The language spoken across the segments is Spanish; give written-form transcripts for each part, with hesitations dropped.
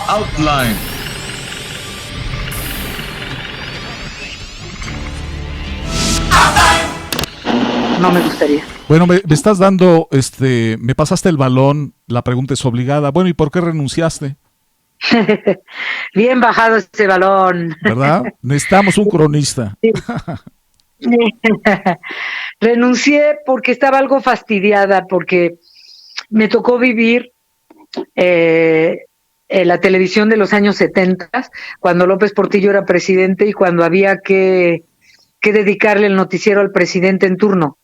Outline. No me gustaría. Bueno, me estás dando, me pasaste el balón, la pregunta es obligada. Bueno, ¿y por qué renunciaste? Bien bajado ese balón. ¿Verdad? Necesitamos un cronista. Renuncié porque estaba algo fastidiada, porque me tocó vivir la televisión de los años 70, cuando López Portillo era presidente y cuando había que dedicarle el noticiero al presidente en turno.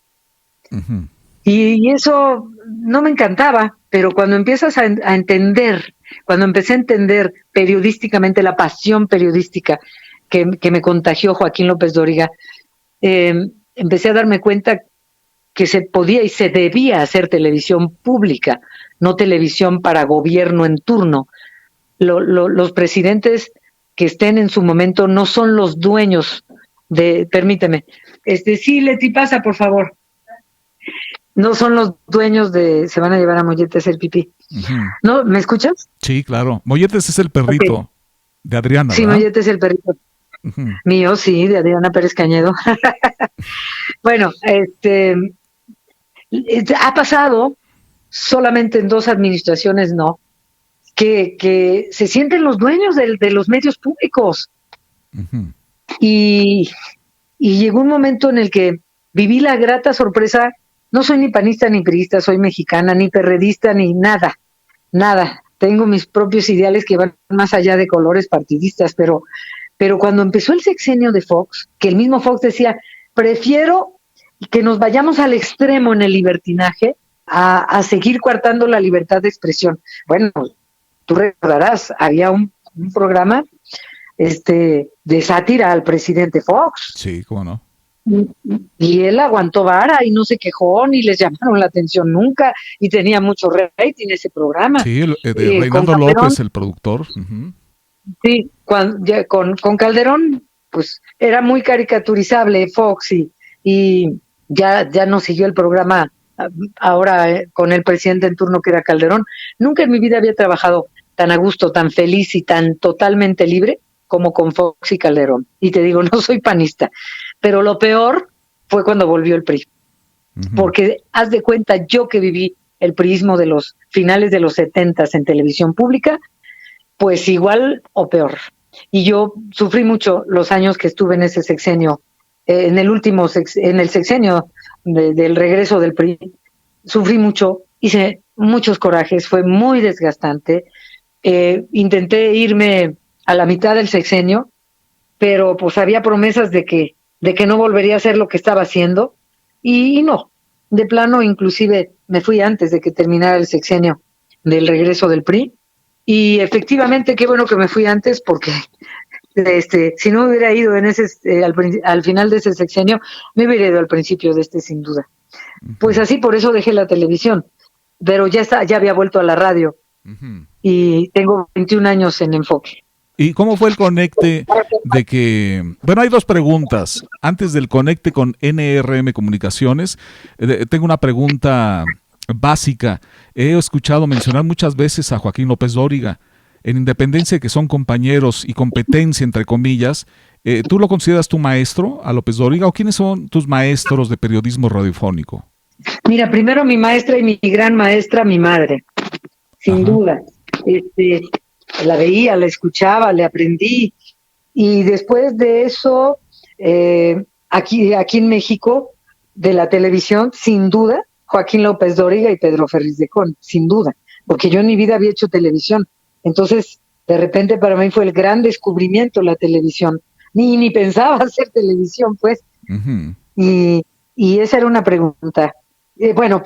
Ujú. Y eso no me encantaba, pero cuando empiezas a entender, cuando empecé a entender periodísticamente la pasión periodística que me contagió Joaquín López Dóriga, empecé a darme cuenta que se podía y se debía hacer televisión pública, no televisión para gobierno en turno. Los presidentes que estén en su momento no son los dueños de, permíteme, sí, Leti, pasa, por favor. No son los dueños de, se van a llevar a Molletes a hacer pipí. Ujú. ¿No? ¿Me escuchas? Sí, claro. Molletes es el perrito Okay. de Adriana, Sí, ¿verdad? Molletes es el perrito Ujú. mío, sí, de Adriana Pérez Cañedo. Bueno, ha pasado solamente en 2 administraciones, no, que se sienten los dueños de los medios públicos. Ujú. Y, y llegó un momento en el que viví la grata sorpresa, no soy ni panista ni priista, soy mexicana, ni perredista, ni nada, nada. Tengo mis propios ideales que van más allá de colores partidistas, pero cuando empezó el sexenio de Fox, que el mismo Fox decía, prefiero que nos vayamos al extremo en el libertinaje a seguir coartando la libertad de expresión. Bueno, tú recordarás, había un programa de sátira al presidente Fox. Sí, cómo no. Y él aguantó vara y no se quejó ni les llamaron la atención nunca y tenía mucho rating ese programa. Sí, de Con Reinaldo Calderón, López, el productor. Ujú. sí, con Calderón, pues era muy caricaturizable Fox y ya no siguió el programa ahora con el presidente en turno que era Calderón. Nunca en mi vida había trabajado tan a gusto, tan feliz y tan totalmente libre como con Fox y Calderón. Y te digo, no soy panista, pero lo peor fue cuando volvió el PRI. Ujú. Porque haz de cuenta, yo que viví el priismo de los finales de los 70 en televisión pública, pues igual o peor. Y yo sufrí mucho los años que estuve en ese sexenio, en el sexenio del regreso del PRI, sufrí mucho, hice muchos corajes, fue muy desgastante. Intenté irme a la mitad del sexenio, pero pues había promesas de que no volvería a hacer lo que estaba haciendo, y no, de plano inclusive me fui antes de que terminara el sexenio del regreso del PRI, y efectivamente qué bueno que me fui antes porque si no me hubiera ido en ese al final de ese sexenio, me hubiera ido al principio de sin duda. Pues Ujú. así por eso dejé la televisión, pero ya había vuelto a la radio Ujú. y tengo 21 años en Enfoque. ¿Y cómo fue el conecte de que... Bueno, hay dos preguntas. Antes del conecte con NRM Comunicaciones, tengo una pregunta básica. He escuchado mencionar muchas veces a Joaquín López Dóriga. En independencia de que son compañeros y competencia, entre comillas, ¿tú lo consideras tu maestro, a López Dóriga, o quiénes son tus maestros de periodismo radiofónico? Mira, primero mi maestra y mi gran maestra, mi madre, sin Ajá. duda. Este, la veía, la escuchaba, le aprendí. Y después de eso, aquí en México, de la televisión, sin duda, Joaquín López Dóriga y Pedro Ferriz de Con, sin duda, porque yo en mi vida había hecho televisión. Entonces, de repente para mí fue el gran descubrimiento la televisión. Ni pensaba hacer televisión, pues. Ujú. Y, y esa era una pregunta. Bueno,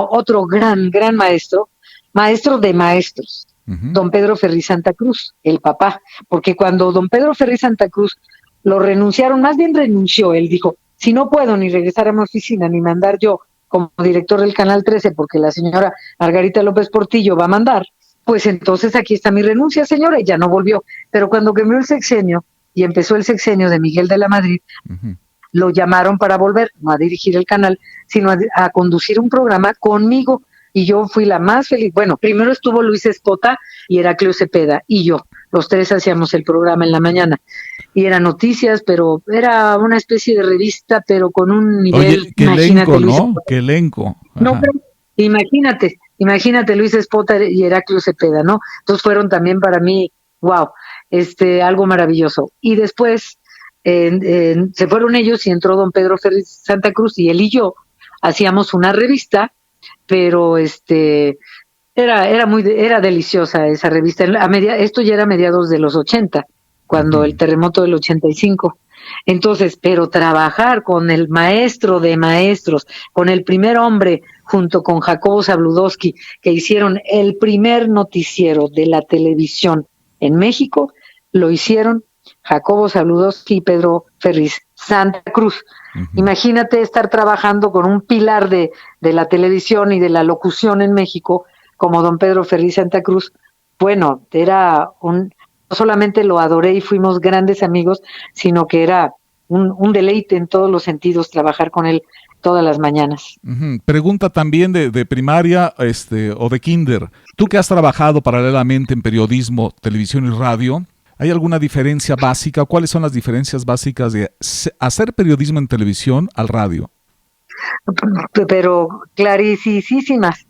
otro gran maestro, maestro de maestros, Ujú. don Pedro Ferri Santa Cruz, el papá, porque cuando don Pedro Ferri Santa Cruz lo renunciaron, más bien renunció, él dijo, si no puedo ni regresar a mi oficina, ni mandar yo como director del Canal 13, porque la señora Margarita López Portillo va a mandar, pues entonces aquí está mi renuncia, señora, y ya no volvió. Pero cuando cambió el sexenio y empezó el sexenio de Miguel de la Madrid, Ujú. lo llamaron para volver, no a dirigir el canal, sino a conducir un programa conmigo, y yo fui la más feliz. Bueno, primero estuvo Luis Espota y Heraclio Cepeda y yo. Los tres hacíamos el programa en la mañana. Y era noticias, pero era una especie de revista, pero con un nivel... Oye, qué imagínate, elenco, Luis ¿no? Espota. Qué elenco. No, Ajá. pero imagínate Luis Espota y Heraclio Cepeda, ¿no? Entonces fueron también para mí, wow, algo maravilloso. Y después se fueron ellos y entró don Pedro Ferriz Santa Cruz y él y yo hacíamos una revista, pero era deliciosa esa revista. Esto ya era a mediados de los 80, cuando el terremoto del 85. Entonces, pero trabajar con el maestro de maestros, con el primer hombre, junto con Jacobo Zabludowski, que hicieron el primer noticiero de la televisión en México, lo hicieron Jacobo Zabludowski y Pedro Ferriz Santa Cruz. Imagínate estar trabajando con un pilar de la televisión y de la locución en México, como don Pedro Ferriz Santa Cruz. Bueno, no solamente lo adoré y fuimos grandes amigos, sino que era un deleite en todos los sentidos trabajar con él todas las mañanas. Pregunta también de primaria o de kinder. Tú que has trabajado paralelamente en periodismo, televisión y radio, ¿hay alguna diferencia básica? ¿Cuáles son las diferencias básicas de hacer periodismo en televisión al radio? Pero clarísimas.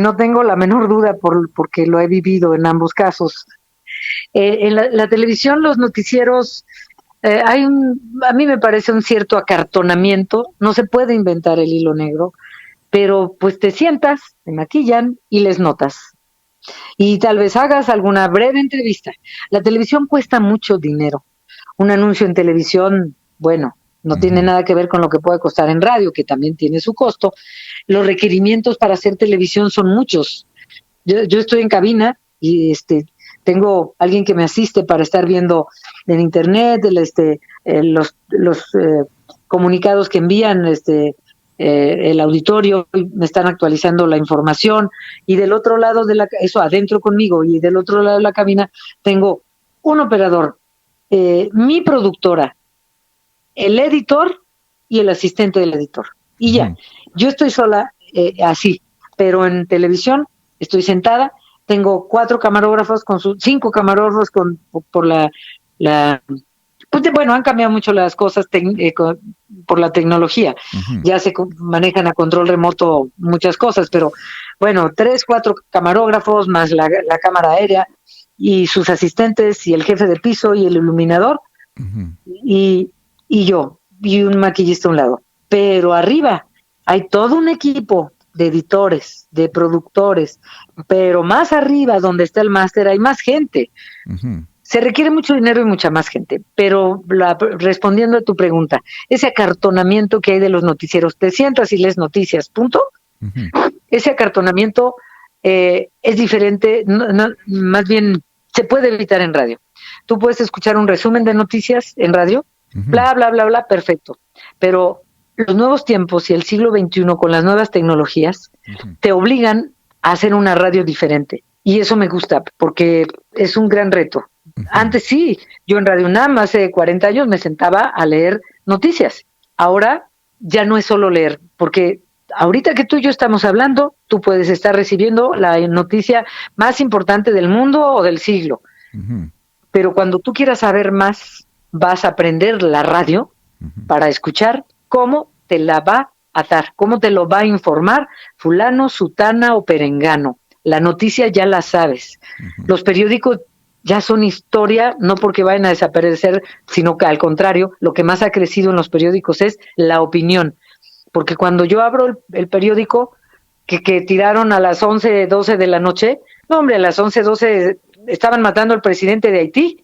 No tengo la menor duda porque lo he vivido en ambos casos. En la televisión, los noticieros, a mí me parece un cierto acartonamiento, no se puede inventar el hilo negro, pero pues te sientas, te maquillan y les notas. Y tal vez hagas alguna breve entrevista. La televisión cuesta mucho dinero. Un anuncio en televisión, bueno, no tiene nada que ver con lo que puede costar en radio, que también tiene su costo. Los requerimientos para hacer televisión son muchos. Yo estoy en cabina y tengo alguien que me asiste para estar viendo en internet los comunicados que envían el auditorio, me están actualizando la información, y del otro lado eso adentro conmigo, y del otro lado de la cabina tengo un operador, mi productora, el editor y el asistente del editor, y ya. Yo estoy sola, así, pero en televisión estoy sentada, tengo 5 camarógrafos por bueno, han cambiado mucho las cosas por la tecnología. Ya se manejan a control remoto muchas cosas, pero bueno, 3, 4 camarógrafos más la cámara aérea y sus asistentes y el jefe de piso y el iluminador y yo y un maquillista a un lado. Pero arriba hay todo un equipo de editores, de productores, pero más arriba, donde está el máster, hay más gente. Se requiere mucho dinero y mucha más gente, pero respondiendo a tu pregunta, ese acartonamiento que hay de los noticieros, te sientas y lees noticias, punto. Ese acartonamiento es diferente, más bien se puede evitar en radio. Tú puedes escuchar un resumen de noticias en radio, bla, bla, bla, bla, perfecto, pero los nuevos tiempos y el siglo XXI con las nuevas tecnologías te obligan a hacer una radio diferente. Y eso me gusta porque es un gran reto. Antes sí, yo en Radio UNAM hace 40 años me sentaba a leer noticias. Ahora ya no es solo leer, porque ahorita que tú y yo estamos hablando, tú puedes estar recibiendo la noticia más importante del mundo o del siglo. Pero cuando tú quieras saber más, vas a aprender la radio para escuchar cómo te la va a dar, cómo te lo va a informar fulano, sutana o perengano. La noticia ya la sabes. Los periódicos ya son historia, no porque vayan a desaparecer, sino que al contrario, lo que más ha crecido en los periódicos es la opinión. Porque cuando yo abro el periódico que tiraron a las 11, 12 de la noche, no hombre, a las 11, 12 estaban matando al presidente de Haití.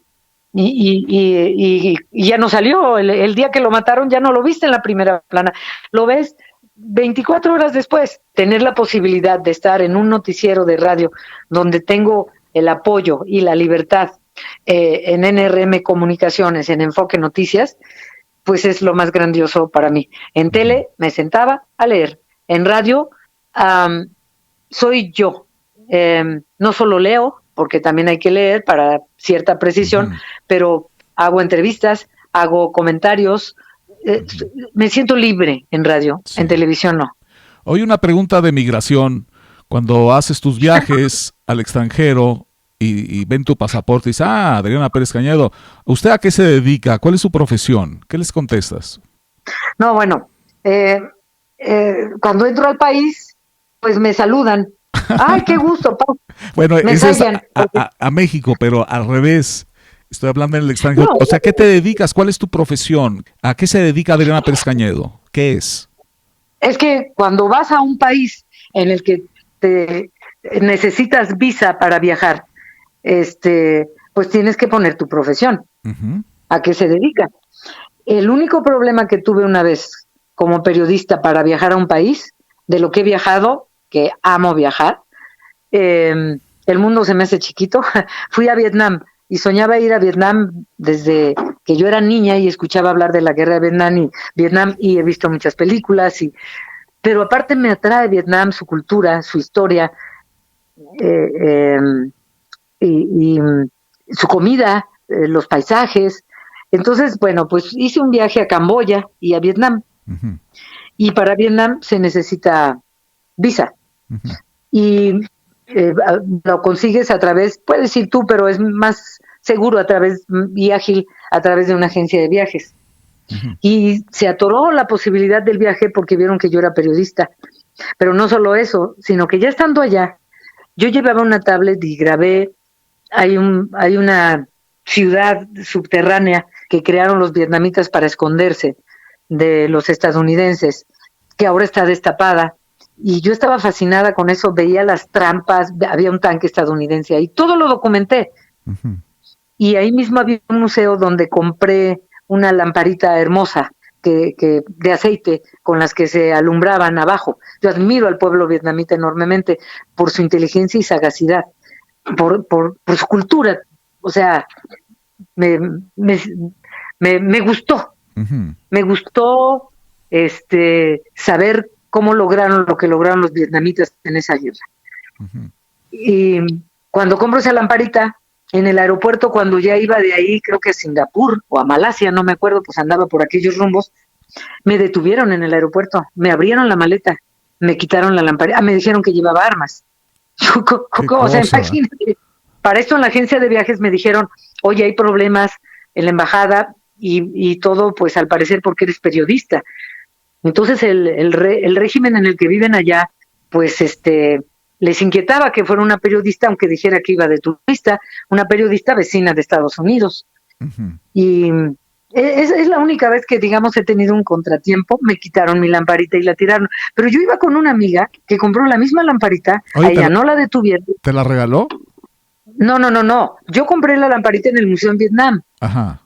Y ya no salió, el día que lo mataron ya no lo viste en la primera plana, lo ves 24 horas después. Tener la posibilidad de estar en un noticiero de radio donde tengo el apoyo y la libertad en NRM Comunicaciones, en Enfoque Noticias, pues es lo más grandioso para mí. En tele me sentaba a leer, en radio soy yo, no solo leo, porque también hay que leer para cierta precisión, pero hago entrevistas, hago comentarios, me siento libre en radio, en televisión no. Hoy una pregunta de migración. Cuando haces tus viajes al extranjero y ven tu pasaporte y dices, Adriana Pérez Cañedo, ¿usted a qué se dedica? ¿Cuál es su profesión? ¿Qué les contestas? No, bueno, cuando entro al país, pues me saludan. ¡Ay, qué gusto! Bueno, Me eso es callan. a México, pero al revés. Estoy hablando en el extranjero. No, O sea, ¿qué te dedicas? ¿Cuál es tu profesión? ¿A qué se dedica Adriana Pérez Cañedo? ¿Qué es? es que cuando vas a un país en el que te necesitas visa para viajar, pues tienes que poner tu profesión, Ujú, a qué se dedica. El único problema que tuve una vez como periodista para viajar a un país, de lo que he viajado, que amo viajar, el mundo se me hace chiquito. Fui a Vietnam y soñaba ir a Vietnam desde que yo era niña y escuchaba hablar de la guerra de Vietnam y he visto muchas películas, pero aparte me atrae Vietnam, su cultura, su historia, eh, eh, y su comida, los paisajes. Entonces, bueno, pues hice un viaje a Camboya y a Vietnam. ujú, Y para Vietnam se necesita visa. ujú, Y lo consigues a través, puedes ir tú, pero es más seguro a través y ágil a través de una agencia de viajes. ujú. Y se atoró la posibilidad del viaje porque vieron que yo era periodista. Pero no solo eso, sino que ya estando allá, yo llevaba una tablet y grabé, hay una ciudad subterránea que crearon los vietnamitas para esconderse de los estadounidenses, que ahora está destapada. Y yo estaba fascinada con eso, veía las trampas, había un tanque estadounidense ahí, todo lo documenté. Ujú. Y ahí mismo había un museo donde compré una lamparita hermosa de aceite con las que se alumbraban abajo. Yo admiro al pueblo vietnamita enormemente por su inteligencia y sagacidad, por su cultura. O sea, me, me, me gustó, Ujú, me gustó saber cómo lograron lo que lograron los vietnamitas en esa guerra. ujú. Y cuando compro esa lamparita, en el aeropuerto, cuando ya iba de ahí, creo que a Singapur o a Malasia, no me acuerdo, pues andaba por aquellos rumbos, me detuvieron en el aeropuerto, me abrieron la maleta, me quitaron la lamparita, me dijeron que llevaba armas. ¿Qué O sea, cosa? imagínate, para esto en la agencia de viajes me dijeron, oye, hay problemas en la embajada y todo, pues al parecer porque eres periodista. Entonces el régimen en el que viven allá, pues les inquietaba que fuera una periodista, aunque dijera que iba de turista, una periodista vecina de Estados Unidos. Ujú. Y es la única vez que, digamos, he tenido un contratiempo, me quitaron mi lamparita y la tiraron. Pero yo iba con una amiga que compró la misma lamparita, a Oye, ella no la detuvieron. ¿te la regaló? No, no, no, no. Yo compré la lamparita en el Museo en Vietnam. Ajá.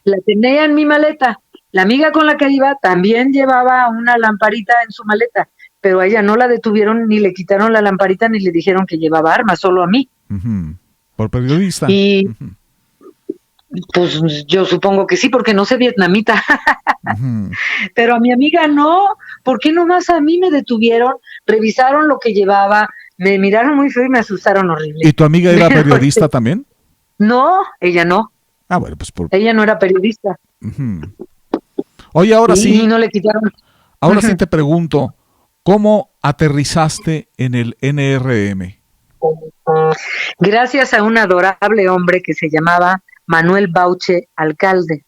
La tenía en mi maleta. La amiga con la que iba también llevaba una lamparita en su maleta, pero a ella no la detuvieron ni le quitaron la lamparita ni le dijeron que llevaba armas, solo a mí. Ujú. Por periodista. Y Ujú, pues yo supongo que sí, porque no sé vietnamita, ujú. pero a mi amiga no. ¿Por qué nomás a mí me detuvieron? Revisaron lo que llevaba, me miraron muy feo y me asustaron horrible. ¿Y tu amiga era Pero periodista también? no, ella no, Ah, bueno, pues por... ella no era periodista Ujú. Oye, y no le quitaron. ahora sí te pregunto, ¿cómo aterrizaste en el NRM? Gracias a un adorable hombre que se llamaba Manuel Bauche Alcalde.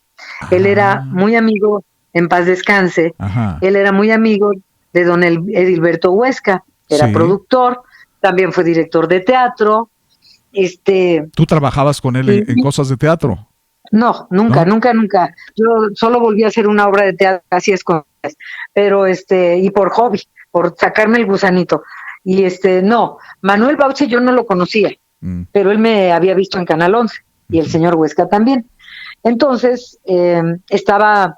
Él era Ah, muy amigo, en paz descanse, ajá. él era muy amigo de don Edilberto Huesca, era Sí. productor, también fue director de teatro, este, ¿Tú trabajabas con él en y cosas de teatro? no, nunca, ¿No? nunca, nunca. Yo solo volví a hacer una obra de teatro casi escondidas, pero y por hobby, por sacarme el gusanito. Y no, Manuel Bauche yo no lo conocía, Mm, pero él me había visto en Canal 11 y el ujú. señor Huesca también. Entonces, estaba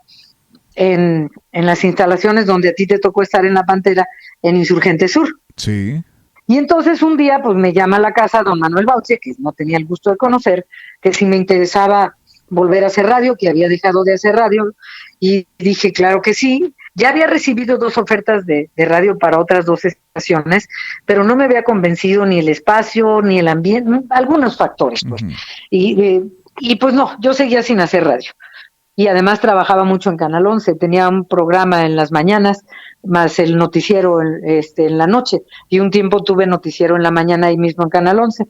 en las instalaciones donde a ti te tocó estar en la Pantera, en Insurgente Sur. Sí. Y entonces un día, pues me llama a la casa don Manuel Bauche, que no tenía el gusto de conocer, que si me interesaba volver a hacer radio, que había dejado de hacer radio, y dije, claro que sí. Ya había recibido 2 ofertas de radio para otras 2 estaciones, pero no me había convencido ni el espacio, ni el ambiente, algunos factores, pues. Ujú, Y pues no, yo seguía sin hacer radio. Y además trabajaba mucho en Canal 11, tenía un programa en las mañanas más el noticiero en la noche, y un tiempo tuve noticiero en la mañana ahí mismo en Canal 11.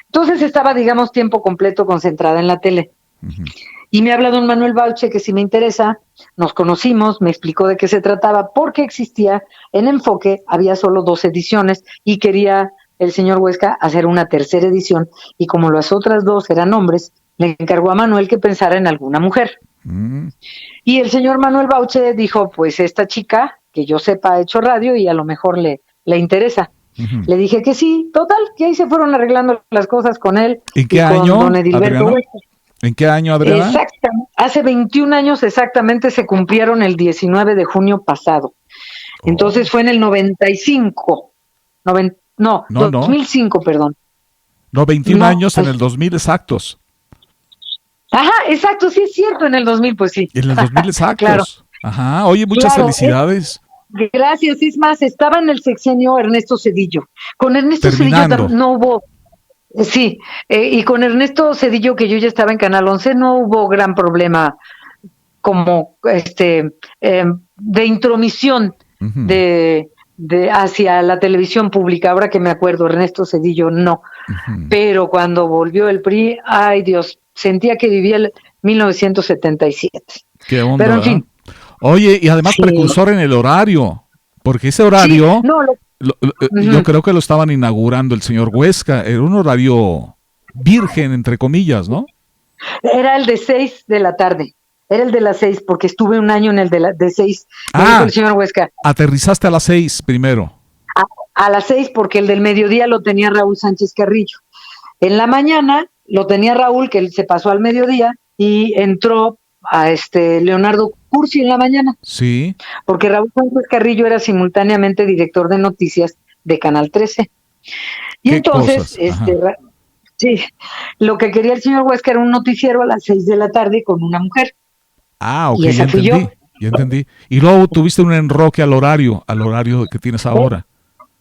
Entonces estaba, digamos, tiempo completo concentrada en la tele. Ujú. Y me habla don Manuel Bauche, que si me interesa, nos conocimos, me explicó de qué se trataba, porque existía en Enfoque, había solo 2 ediciones, y quería el señor Huesca hacer una tercera edición, y como las otras 2 eran hombres, le encargó a Manuel que pensara en alguna mujer. Mm. Y el señor Manuel Bauche dijo, pues esta chica, que yo sepa, ha hecho radio y a lo mejor le interesa. Ujú. Le dije que sí, total, que ahí se fueron arreglando las cosas con él ¿En y qué con año, don Edilberto Adriana? Huesca. ¿En qué año, Adriana? Exactamente, hace 21 años exactamente se cumplieron el 19 de junio pasado. Oh. Entonces fue en el 95, no, No, no. 2005, perdón. No, 21 No, años en el 2000 exactos. ajá, exacto, sí es cierto, en el 2000, pues sí. En el 2000 Claro, exactos. Ajá. Oye, muchas claro, felicidades. gracias, es más, estaba en el sexenio Ernesto Zedillo. Con Ernesto Zedillo Terminando. no hubo, sí, y con Ernesto Zedillo, que yo ya estaba en Canal 11, no hubo gran problema como de intromisión Ujú, de hacia la televisión pública. Ahora que me acuerdo, Ernesto Zedillo no, ujú. pero cuando volvió el PRI, ay Dios, sentía que vivía el 1977. Qué onda, Pero en ¿verdad? fin, Oye, y además sí, precursor en el horario, porque ese sí, horario, no, yo uh-huh. creo que lo estaban inaugurando el señor Huesca, era un horario virgen, entre comillas, ¿no? Era el de 6 de la tarde. Era el de las 6, porque estuve un año en el de 6. Me dijo el Ah, señor Huesca, aterrizaste a las 6 primero. a las 6, porque el del mediodía lo tenía Raúl Sánchez Carrillo. En la mañana lo tenía Raúl, que él se pasó al mediodía, y entró a Leonardo Cursi en la mañana, Sí, porque Raúl Sánchez Carrillo era simultáneamente director de noticias de Canal 13. Y qué entonces, cosas. Ajá. sí, lo que quería el señor Huesca era un noticiero a las 6 de la tarde con una mujer, Ah, ok, y ya esa fui yo. entendí, ya entendí. Y luego tuviste un enroque al horario que tienes ahora.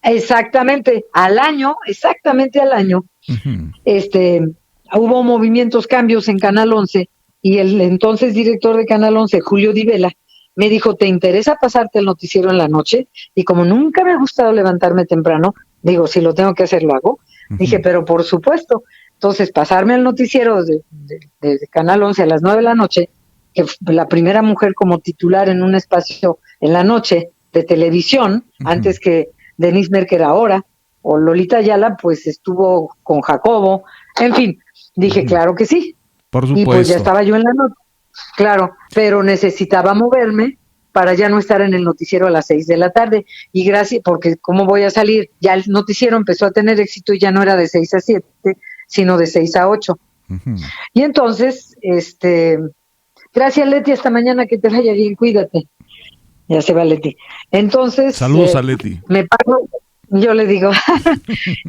Exactamente, exactamente al año, Ujú, este, hubo movimientos, cambios en Canal 11, y el entonces director de Canal 11, Julio Di Vela, me dijo, ¿te interesa pasarte el noticiero en la noche? Y como nunca me ha gustado levantarme temprano, digo, si lo tengo que hacer, lo hago. Dije, ujú, pero por supuesto. Entonces, pasarme el noticiero de Canal 11 a las 9 de la noche, que fue la primera mujer como titular en un espacio en la noche de televisión, ujú, antes que Denise Merker ahora, o Lolita Ayala, pues estuvo con Jacobo, en fin, dije, ujú. claro que sí, Por y pues ya supuesto. estaba yo en la noche, claro, pero necesitaba moverme para ya no estar en el noticiero a las 6 de la tarde, y gracias, porque cómo voy a salir, ya el noticiero empezó a tener éxito y ya no era de 6 a 7, sino de 6 a 8. Ujú. Y entonces, gracias Leti, hasta mañana, que te vaya bien, cuídate. Ya se va Leti. Entonces, Saludos a Leti. me paso, yo le digo,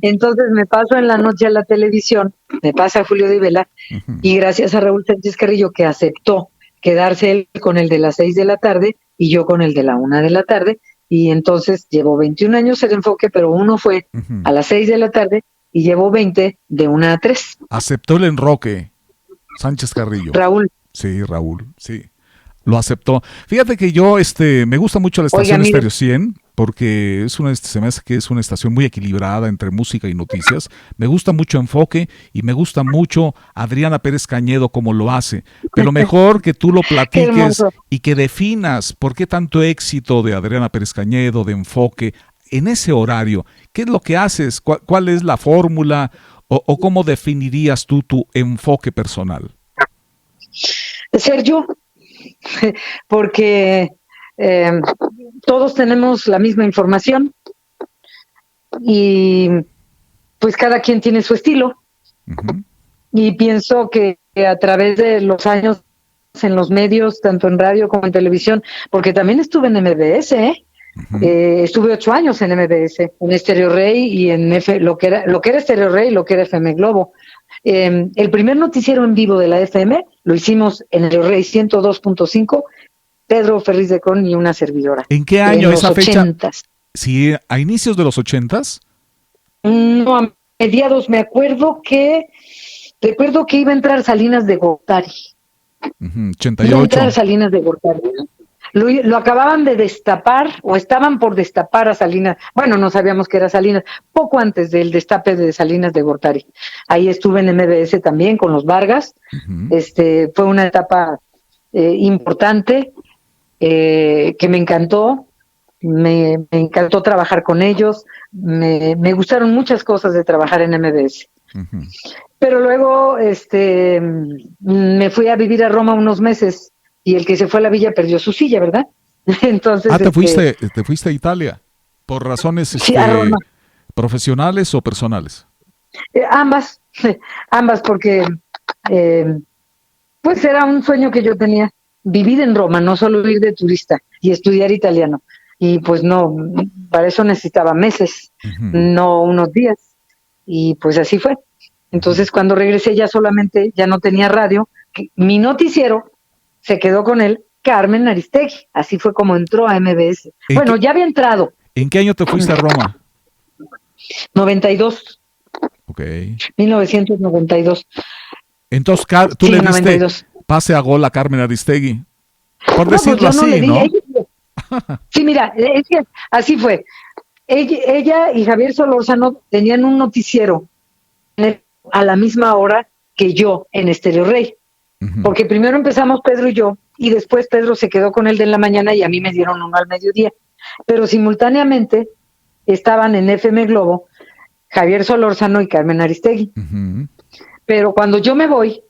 entonces me paso en la noche a la televisión, me pasa Julio de Vela, Ujú. y gracias a Raúl Sánchez Carrillo, que aceptó quedarse él con el de las 6 de la tarde y yo con el de la 1 de la tarde, y entonces llevo 21 años el enfoque, pero uno fue Ujú. a las 6 de la tarde y llevo 20 de 1 a 3. Aceptó el enroque, Sánchez Carrillo. Raúl, Sí, Raúl, sí. Lo aceptó. Fíjate que yo, me gusta mucho la oiga, estación mire, Estéreo 100 porque se me hace que es una estación muy equilibrada entre música y noticias. Me gusta mucho Enfoque y me gusta mucho Adriana Pérez Cañedo como lo hace. Pero mejor que tú lo qué platiques hermoso. y que definas por qué tanto éxito de Adriana Pérez Cañedo, de Enfoque, en ese horario. ¿Qué es lo que haces? ¿Cuál es la fórmula? O cómo definirías tú tu enfoque personal? Ser yo, porque eh, todos tenemos la misma información y pues cada quien tiene su estilo, Ujú, y pienso que a través de los años en los medios, tanto en radio como en televisión, porque también estuve en MBS, ujú. estuve 8 años en MBS, en Estéreo Rey y en lo que era Estéreo Rey y lo que era FM Globo. El primer noticiero en vivo de la FM lo hicimos en el Rey 102.5, Pedro Ferriz de Con y una servidora, ¿En qué en año los esa fecha? 80s. Sí, a inicios de los ochentas. No, a mediados, recuerdo que iba a entrar Salinas de Gortari. Ujú, ochenta y Iba a entrar ocho. Salinas de Gortari. Lo acababan de destapar o estaban por destapar a Salinas. Bueno, no sabíamos que era Salinas, poco antes del destape de Salinas de Gortari. Ahí estuve en MBS también con los Vargas. Ujú. Fue una etapa importante que me encantó. Me encantó trabajar con ellos. Me gustaron muchas cosas de trabajar en MBS. Ujú. Pero luego me fui a vivir a Roma unos meses y el que se fue a la villa perdió su silla, ¿verdad? Entonces, Te fuiste a Italia por razones sí, a Roma. profesionales o personales. Ambas, ambas, porque pues era un sueño que yo tenía, vivir en Roma, no solo ir de turista y estudiar italiano. Y pues no, para eso necesitaba meses, Ujú. no unos días. Y pues así fue. Entonces cuando regresé ya no tenía radio, mi noticiero se quedó con él, Carmen Aristegui. Así fue como entró a MBS. ¿En Bueno, qué, ya había entrado, en qué año te fuiste a Roma? 92, Ok. 1992. Entonces, tú Sí, le diste 92. pase a gol a Carmen Aristegui. Por No, pues decirlo yo no le así, di. ¿no? Sí, mira, es que así fue. Ella y Javier Solórzano tenían un noticiero a la misma hora que yo en Estéreo Rey. Ujú. Porque primero empezamos Pedro y yo, y después Pedro se quedó con el de la mañana y a mí me dieron uno al mediodía. Pero simultáneamente estaban en FM Globo Javier Solórzano y Carmen Aristegui. Ujú. Pero cuando yo me voy,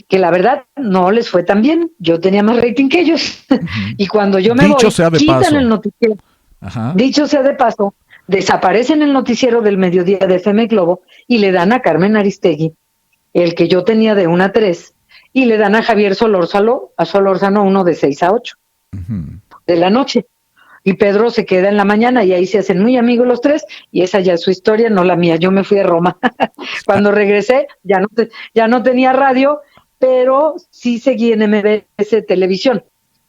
que la verdad no les fue tan bien, yo tenía más rating que ellos. Ujú. Y cuando yo me Dicho voy, sea de quitan el paso. noticiero. Ajá. Dicho sea de paso, desaparecen el noticiero del mediodía de FM Globo y le dan a Carmen Aristegui, el que yo tenía de 1 a 3, y le dan a Javier Solórzano uno de 6 a 8 Ujú. de la noche. Y Pedro se queda en la mañana y ahí se hacen muy amigos los tres y esa ya es su historia, no la mía. Yo me fui a Roma. Ah, Cuando regresé ya no tenía radio, pero sí seguí en MBS Televisión,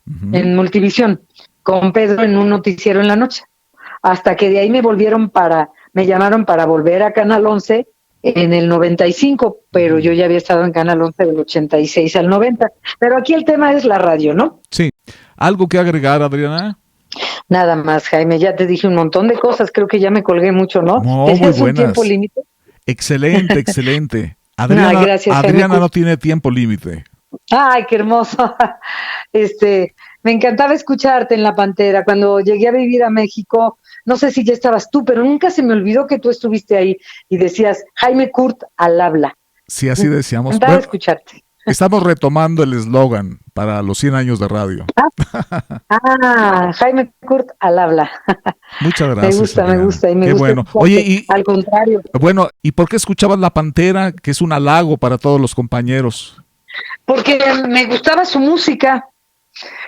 ujú. en Multivisión, con Pedro en un noticiero en la noche. Hasta que de ahí me llamaron para volver a Canal 11 en el 95, pero yo Ujú. ya había estado en Canal 11 del 86 al 90. Pero aquí el tema es la radio, ¿no? Sí. ¿Algo que agregar, Adriana? Nada más, Jaime, ya te dije un montón de cosas, creo que ya me colgué mucho, ¿no? No, muy ¿Tenías un tiempo buenas. límite? Excelente, excelente. Ay, Adriana, gracias, Jaime. Adriana no tiene tiempo límite. Ay, qué hermoso. Me encantaba escucharte en La Pantera. Cuando llegué a vivir a México, no sé si ya estabas tú, pero nunca se me olvidó que tú estuviste ahí y decías, Jaime Kurt al habla. Si así Me decíamos. encantaba Bueno, escucharte. estamos retomando el eslogan para los 100 años de radio. Jaime Kurt al habla. Muchas gracias, Me Adriana. gusta y me Qué gusta bueno. Oye, escucharte. Al contrario, bueno, ¿y por qué escuchabas La Pantera? Que es un halago para todos los compañeros. porque me gustaba su música.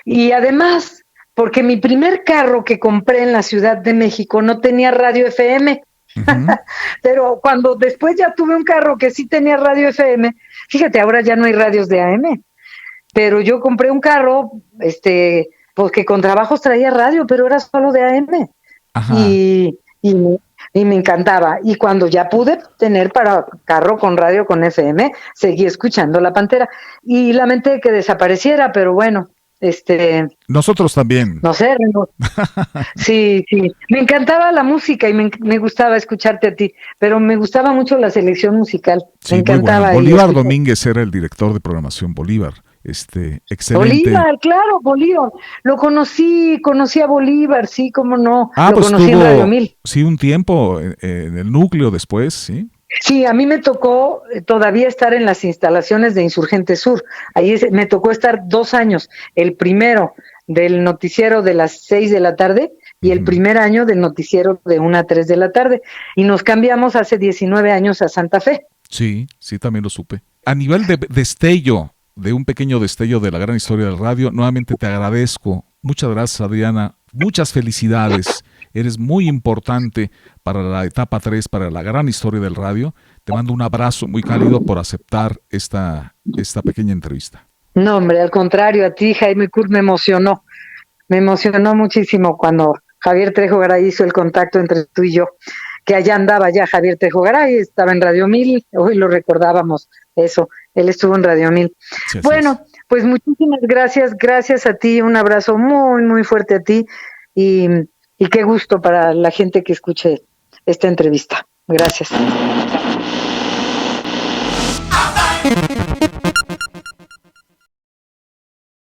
Y además, porque mi primer carro que compré en la Ciudad de México no tenía radio FM, Ujú. pero cuando después ya tuve un carro que sí tenía radio FM, fíjate, ahora ya no hay radios de AM, pero yo compré un carro, pues que con trabajos traía radio, pero era solo de AM Ajá. y, y, y me encantaba. Y cuando ya pude tener para carro con radio con FM, seguí escuchando La Pantera y lamenté que desapareciera, pero bueno, Nosotros también. no sé, sí, sí, me encantaba la música y me gustaba escucharte a ti, pero me gustaba mucho la selección musical, me Sí, muy bueno. encantaba ahí Bolívar escuchar. Domínguez era el director de programación. Bolívar. Excelente. Bolívar, claro, Bolívar, conocí a Bolívar, sí, cómo no, Ah, lo pues conocí en Radio tuvo, 1000. sí, un tiempo en el núcleo después, ¿sí? Sí, a mí me tocó todavía estar en las instalaciones de Insurgente Sur. Me tocó estar 2 años. El primero del noticiero de las 6 de la tarde y el Ujú. primer año del noticiero de 1 a 3 de la tarde. Y nos cambiamos hace 19 años a Santa Fe. Sí, sí, también lo supe. A nivel de destello, de un pequeño destello de la gran historia del radio, nuevamente te agradezco. Muchas gracias, Adriana. Muchas felicidades. Eres muy importante para la etapa 3, para la gran historia del radio. Te mando un abrazo muy cálido por aceptar esta pequeña entrevista. No, hombre, al contrario, a ti, Jaime Kurt, me emocionó muchísimo cuando Javier Trejo Garay hizo el contacto entre tú y yo, que allá andaba ya Javier Trejo Garay, estaba en Radio 1000, hoy lo recordábamos, eso, él estuvo en Radio 1000. Sí, así Bueno, es. Pues muchísimas gracias a ti, un abrazo muy, muy fuerte a ti y, y qué gusto para la gente que escuche esta entrevista. Gracias.